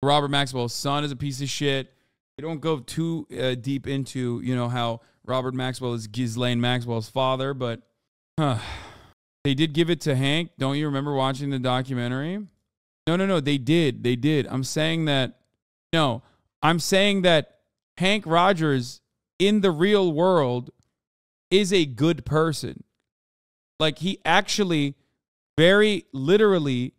Robert Maxwell's son is a piece of shit. They don't go too deep into, you know, how Robert Maxwell is Ghislaine Maxwell's father, but they did give it to Hank. Don't you remember watching the documentary? No, they did. I'm saying that Henk Rogers in the real world is a good person. Like, he actually very literally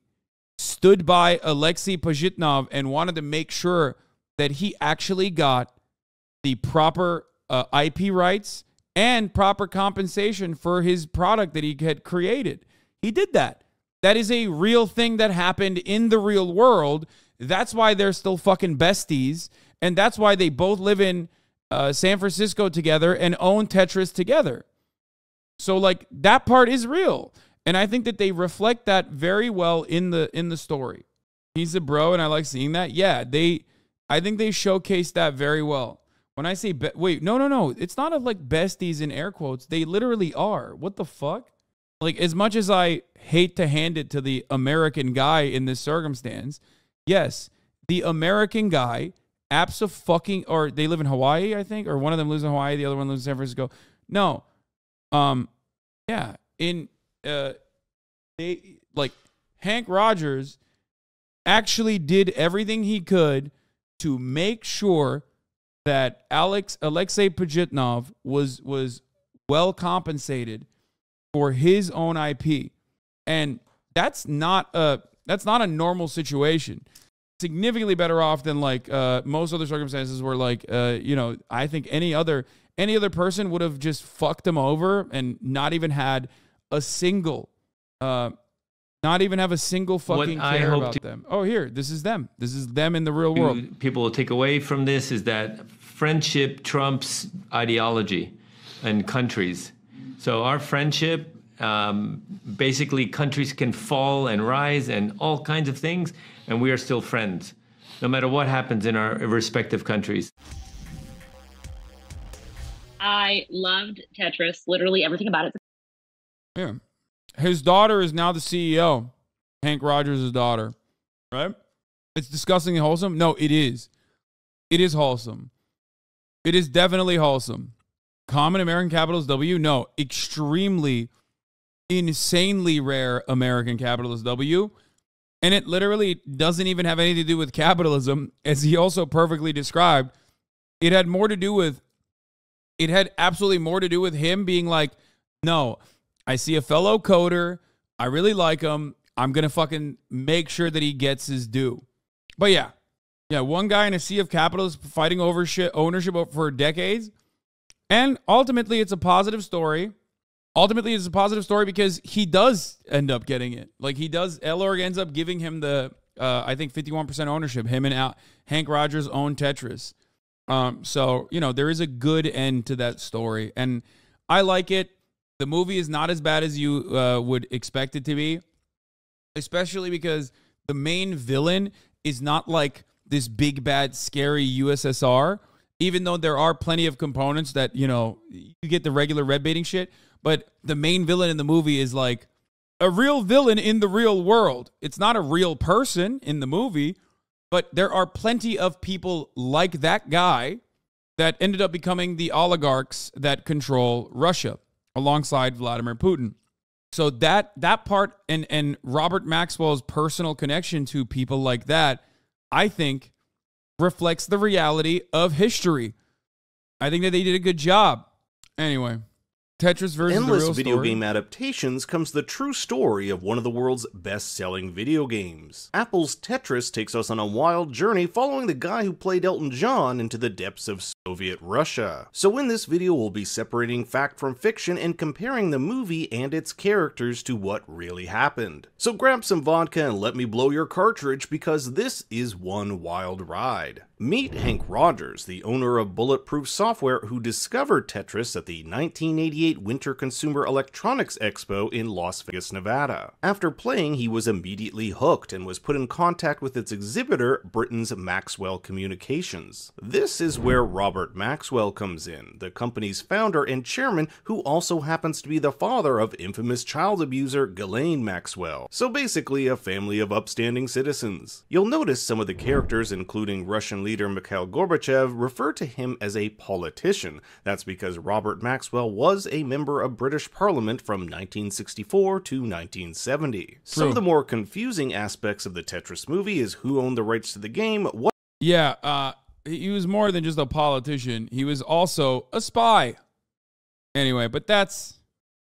stood by Alexei Pajitnov and wanted to make sure that he actually got the proper IP rights and proper compensation for his product that he had created. He did that. That is a real thing that happened in the real world. That's why they're still fucking besties. And that's why they both live in San Francisco together and own Tetris together. So, like, that part is real. And I think that they reflect that very well in the story. He's a bro, and I like seeing that. Yeah, I think they showcase that very well. When I say, wait, no. It's not like besties in air quotes. They literally are. What the fuck? Like, as much as I hate to hand it to the American guy in this circumstance, yes, the American guy, or they live in Hawaii, I think, or one of them lives in Hawaii, the other one lives in San Francisco. No. Yeah, Henk Rogers actually did everything he could to make sure that Alexei Pajitnov was well compensated for his own IP. And that's not a normal situation. Significantly better off than like most other circumstances where, like, I think any other person would have just fucked them over and not even had a single fucking care about them. Oh, here, this is them. This is them in the real world. People will take away from this is that friendship trumps ideology and countries. So our friendship, basically countries can fall and rise and all kinds of things, and we are still friends, no matter what happens in our respective countries. I loved Tetris, literally everything about it. Yeah. His daughter is now the CEO. Henk Rogers' daughter. Right? It's disgustingly wholesome? No, it is. It is wholesome. It is definitely wholesome. Common American capitalist W? No. Extremely, insanely rare American capitalist W. And it literally doesn't even have anything to do with capitalism, as he also perfectly described. It had absolutely more to do with him being like, no, I see a fellow coder. I really like him. I'm going to fucking make sure that he gets his due. But yeah, one guy in a sea of capitalists fighting over ownership for decades. And ultimately, it's a positive story. Ultimately, it's a positive story because he does end up getting it. Like, he does. Elorg ends up giving him the, I think, 51% ownership. Him and Henk Rogers own Tetris. So, there is a good end to that story. And I like it. The movie is not as bad as you would expect it to be, especially because the main villain is not like this big, bad, scary USSR, even though there are plenty of components that, you get the regular red baiting shit. But the main villain in the movie is like a real villain in the real world. It's not a real person in the movie, but there are plenty of people like that guy that ended up becoming the oligarchs that control Russia alongside Vladimir Putin. So that part and Robert Maxwell's personal connection to people like that, I think, reflects the reality of history. I think that they did a good job. Anyway, Tetris versus Endless the real video story. game adaptations comes the true story of one of the world's best-selling video games. Apple's Tetris takes us on a wild journey following the guy who played Elton John into the depths of Soviet Russia. So in this video we'll be separating fact from fiction and comparing the movie and its characters to what really happened. So grab some vodka and let me blow your cartridge because this is one wild ride. Meet Henk Rogers, the owner of Bulletproof Software who discovered Tetris at the 1988 1988 Winter Consumer Electronics Expo in Las Vegas, Nevada. After playing, he was immediately hooked and was put in contact with its exhibitor, Britain's Maxwell Communications. This is where Robert Maxwell comes in, the company's founder and chairman, who also happens to be the father of infamous child abuser Ghislaine Maxwell. So basically a family of upstanding citizens. You'll notice some of the characters, including Russian leader Mikhail Gorbachev, refer to him as a politician. That's because Robert Maxwell was a member of British Parliament from 1964 to 1970. Some of the more confusing aspects of the Tetris movie is who owned the rights to the game, what— Yeah, he was more than just a politician. He was also a spy. Anyway, but that's,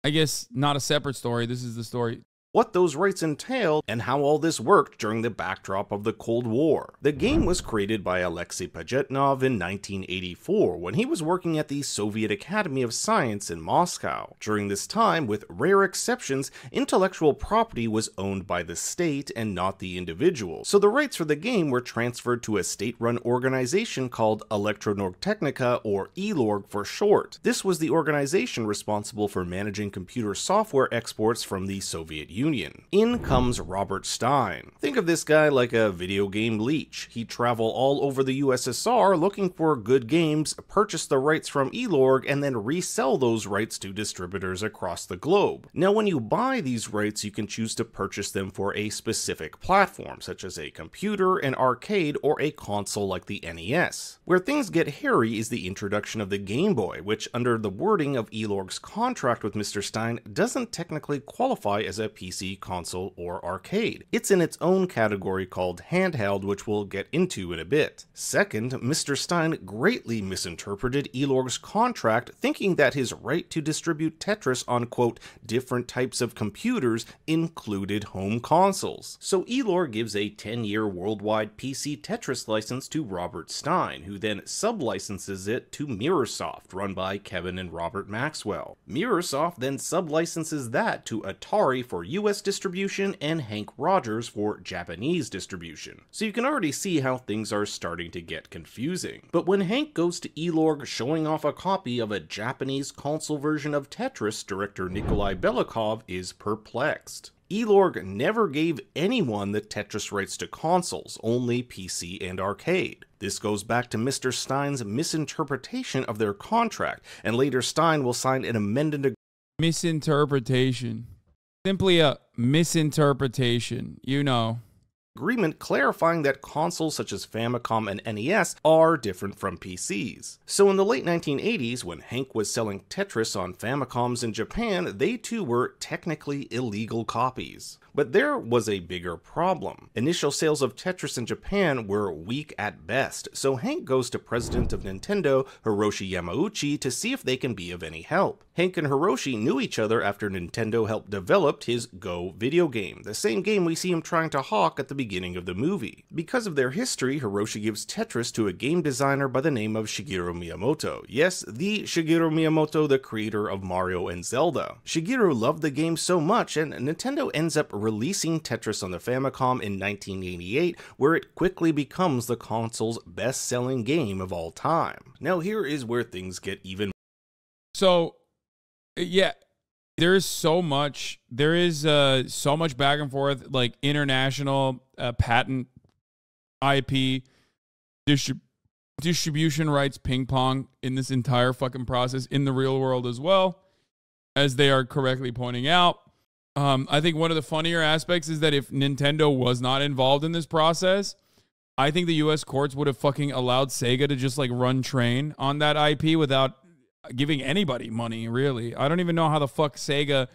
I guess, not a separate story. This is the story. What those rights entail, and how all this worked during the backdrop of the Cold War. The game was created by Alexei Pajitnov in 1984 when he was working at the Soviet Academy of Science in Moscow. During this time, with rare exceptions, intellectual property was owned by the state and not the individual, so the rights for the game were transferred to a state-run organization called Elektronorgtechnika, or ELORG for short. This was the organization responsible for managing computer software exports from the Soviet Union. In comes Robert Stein. Think of this guy like a video game leech. He'd travel all over the USSR looking for good games, purchase the rights from ELORG, and then resell those rights to distributors across the globe. Now, when you buy these rights, you can choose to purchase them for a specific platform, such as a computer, an arcade, or a console like the NES. Where things get hairy is the introduction of the Game Boy, which, under the wording of ELORG's contract with Mr. Stein, doesn't technically qualify as a PC, console, or arcade. It's in its own category called handheld, which we'll get into in a bit. Second, Mr. Stein greatly misinterpreted ELORG's contract, thinking that his right to distribute Tetris on, quote, different types of computers included home consoles. So ELORG gives a 10-year worldwide PC Tetris license to Robert Stein, who then sublicenses it to Mirrorsoft, run by Kevin and Robert Maxwell. Mirrorsoft then sublicenses that to Atari for US distribution and Henk Rogers for Japanese distribution. So you can already see how things are starting to get confusing. But when Henk goes to ELORG showing off a copy of a Japanese console version of Tetris, director Nikolai Belikov is perplexed. ELORG never gave anyone the Tetris rights to consoles, only PC and arcade. This goes back to Mr. Stein's misinterpretation of their contract, and later Stein will sign an amended agreement. Misinterpretation. Simply a misinterpretation, you know. Agreement clarifying that consoles such as Famicom and NES are different from PCs. So in the late 1980s, when Henk was selling Tetris on Famicoms in Japan, they too were technically illegal copies. But there was a bigger problem. Initial sales of Tetris in Japan were weak at best, so Henk goes to president of Nintendo, Hiroshi Yamauchi, to see if they can be of any help. Henk and Hiroshi knew each other after Nintendo helped develop his Go video game, the same game we see him trying to hawk at the beginning of the movie. Because of their history, Hiroshi gives Tetris to a game designer by the name of Shigeru Miyamoto. Yes, the Shigeru Miyamoto, the creator of Mario and Zelda. Shigeru loved the game so much, and Nintendo ends up releasing Tetris on the Famicom in 1988, where it quickly becomes the console's best-selling game of all time. Now here is where things get even. So, yeah, there is so much back and forth, like international patent, IP, distribution rights, ping pong in this entire fucking process in the real world as well, as they are correctly pointing out. I think one of the funnier aspects is that if Nintendo was not involved in this process, I think the U.S. courts would have fucking allowed Sega to just like run train on that IP without giving anybody money, really. I don't even know how the fuck Sega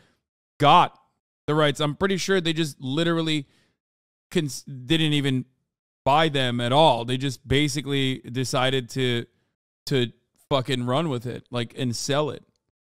got the rights. I'm pretty sure they just literally didn't even buy them at all. They just basically decided to fucking run with it, like, and sell it.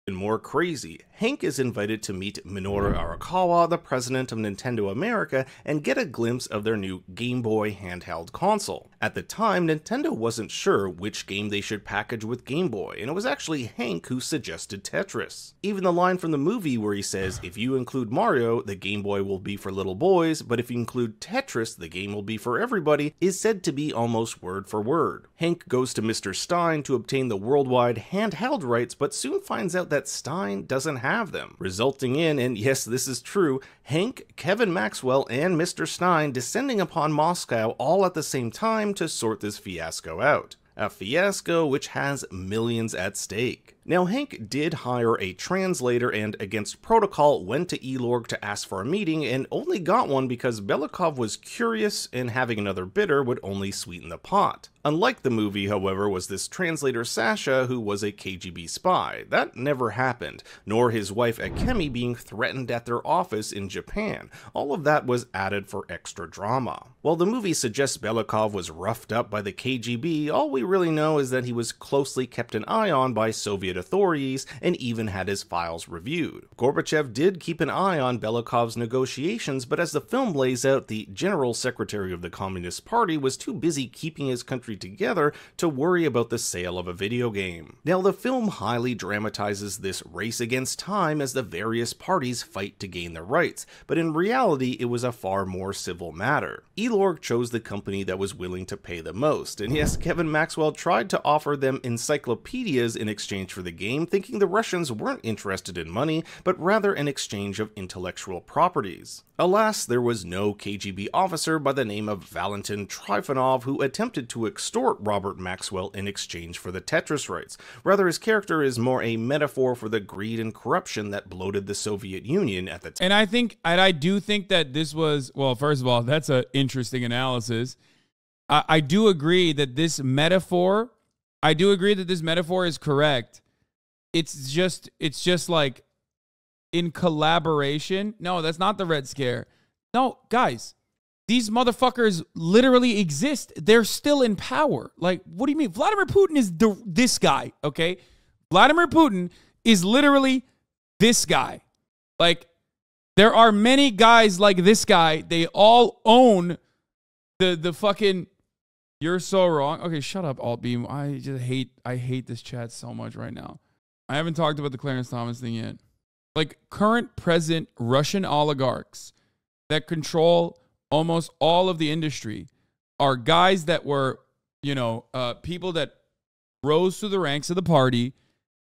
And more crazy, Henk is invited to meet Minoru Arakawa, the president of Nintendo America, and get a glimpse of their new Game Boy handheld console. At the time, Nintendo wasn't sure which game they should package with Game Boy, and it was actually Henk who suggested Tetris. Even the line from the movie where he says, if you include Mario, the Game Boy will be for little boys, but if you include Tetris, the game will be for everybody, is said to be almost word for word. Henk goes to Mr. Stein to obtain the worldwide handheld rights, but soon finds out that Stein doesn't have them, resulting in, and yes, this is true, Henk, Kevin Maxwell, and Mr. Stein descending upon Moscow all at the same time to sort this fiasco out. A fiasco which has millions at stake. Now, Henk did hire a translator and, against protocol, went to Elorg to ask for a meeting and only got one because Belikov was curious and having another bidder would only sweeten the pot. Unlike the movie, however, was this translator Sasha, who was a KGB spy. That never happened, nor his wife Akemi being threatened at their office in Japan. All of that was added for extra drama. While the movie suggests Belikov was roughed up by the KGB, all we really know is that he was closely kept an eye on by Soviet authorities and even had his files reviewed. Gorbachev did keep an eye on Belikov's negotiations, but as the film lays out, the General Secretary of the Communist Party was too busy keeping his country together to worry about the sale of a video game. Now, the film highly dramatizes this race against time as the various parties fight to gain their rights, but in reality it was a far more civil matter. Elorg chose the company that was willing to pay the most, and yes, Kevin Maxwell tried to offer them encyclopedias in exchange for the game, thinking the Russians weren't interested in money, but rather an exchange of intellectual properties. Alas, there was no KGB officer by the name of Valentin Trifonov who attempted to extort Robert Maxwell in exchange for the Tetris rights. Rather, his character is more a metaphor for the greed and corruption that bloated the Soviet Union at the time. And I do think that this was, well, first of all, that's an interesting analysis. I do agree that this metaphor is correct. It's just like in collaboration. No, that's not the Red Scare. No, guys, these motherfuckers literally exist. They're still in power. Like, what do you mean? Vladimir Putin is this guy, okay? Vladimir Putin is literally this guy. Like, there are many guys like this guy. They all own the fucking... You're so wrong. Okay, shut up, Altbeam. I hate this chat so much right now. I haven't talked about the Clarence Thomas thing yet. Like, current present Russian oligarchs that control almost all of the industry are guys that were, people that rose through the ranks of the party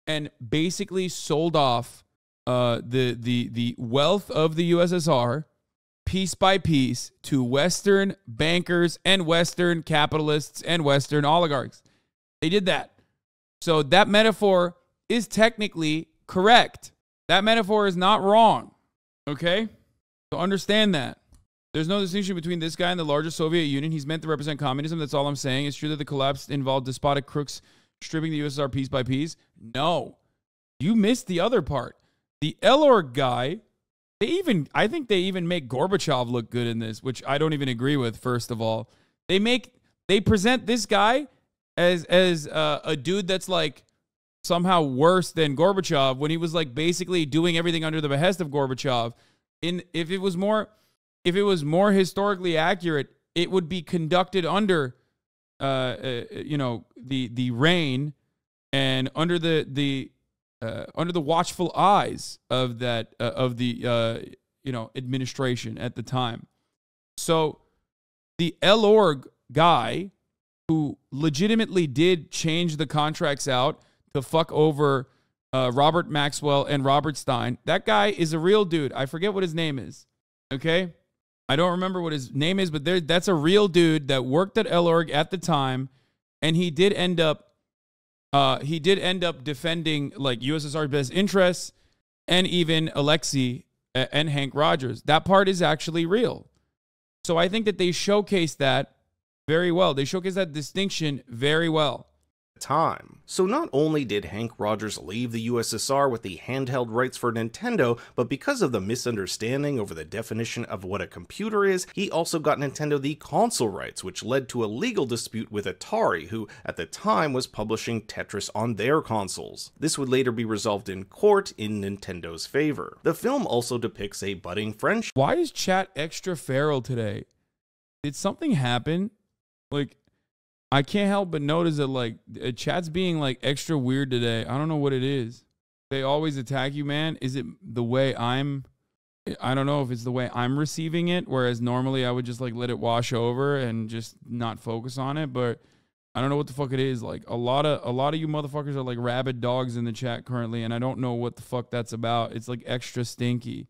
and basically sold off the wealth of the USSR piece by piece to Western bankers and Western capitalists and Western oligarchs. They did that. So that metaphor is technically correct. That metaphor is not wrong. Okay? So understand that. There's no distinction between this guy and the larger Soviet Union. He's meant to represent communism. That's all I'm saying. It's true that the collapse involved despotic crooks stripping the USSR piece by piece. No. You missed the other part. The Elorg guy, I think they even make Gorbachev look good in this, which I don't even agree with, first of all. They present this guy as a dude that's like somehow worse than Gorbachev when he was like basically doing everything under the behest of Gorbachev. If it was more historically accurate, it would be conducted under the reign and under the watchful eyes of that administration at the time. So the Elorg guy who legitimately did change the contracts out to fuck over Robert Maxwell and Robert Stein, that guy is a real dude. I forget what his name is. Okay? I don't remember what his name is, but that's a real dude that worked at Elorg at the time, and he did end up defending like USSR's best interests and even Alexei and Henk Rogers. That part is actually real. So I think that they showcase that very well. They showcase that distinction very well. time. So not only did Henk Rogers leave the USSR with the handheld rights for Nintendo, but because of the misunderstanding over the definition of what a computer is, he also got Nintendo the console rights, which led to a legal dispute with Atari, who at the time was publishing Tetris on their consoles. This would later be resolved in court in Nintendo's favor. The film also depicts a budding friendship. Why is chat extra feral today? Did something happen? Like, I can't help but notice that, like, chat's being, like, extra weird today. I don't know what it is. They always attack you, man. Is it the way I don't know if it's the way I'm receiving it, whereas normally I would just, like, let it wash over and just not focus on it, but I don't know what the fuck it is. Like, a lot of you motherfuckers are like rabid dogs in the chat currently, and I don't know what the fuck that's about. It's, like, extra stinky.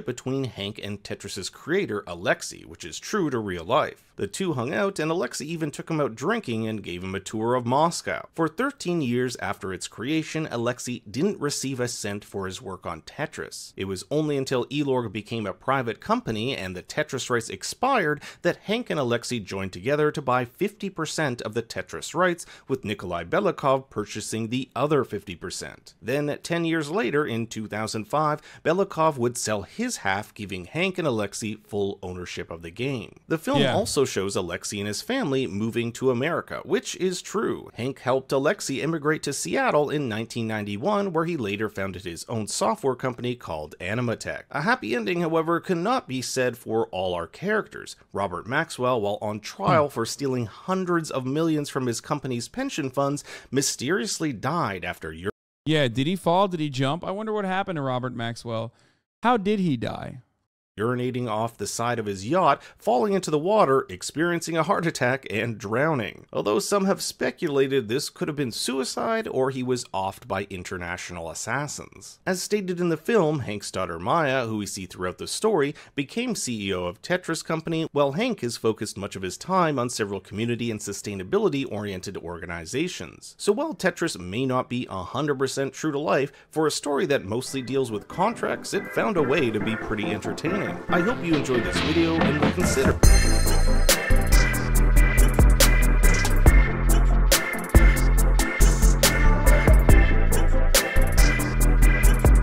Between Henk and Tetris's creator, Alexei, which is true to real life. The two hung out, and Alexei even took him out drinking and gave him a tour of Moscow. For 13 years after its creation, Alexei didn't receive a cent for his work on Tetris. It was only until Elorg became a private company and the Tetris rights expired that Henk and Alexei joined together to buy 50% of the Tetris rights, with Nikolai Belikov purchasing the other 50%. Then, 10 years later, in 2005, Belikov would sell his half, giving Henk and Alexei full ownership of the game. The film also shows Alexei and his family moving to America, which is true. Henk helped Alexei immigrate to Seattle in 1991, where he later founded his own software company called Animatech. A happy ending, however, cannot be said for all our characters. Robert Maxwell, while on trial for stealing hundreds of millions from his company's pension funds, mysteriously died after years. Yeah, did he fall? Did he jump? I wonder what happened to Robert Maxwell. How did he die? Urinating off the side of his yacht, falling into the water, experiencing a heart attack, and drowning. Although some have speculated this could have been suicide or he was offed by international assassins. As stated in the film, Henk's daughter Maya, who we see throughout the story, became CEO of Tetris Company, while Henk has focused much of his time on several community and sustainability-oriented organizations. So while Tetris may not be 100% true to life, for a story that mostly deals with contracts, it found a way to be pretty entertaining. I hope you enjoyed this video and will consider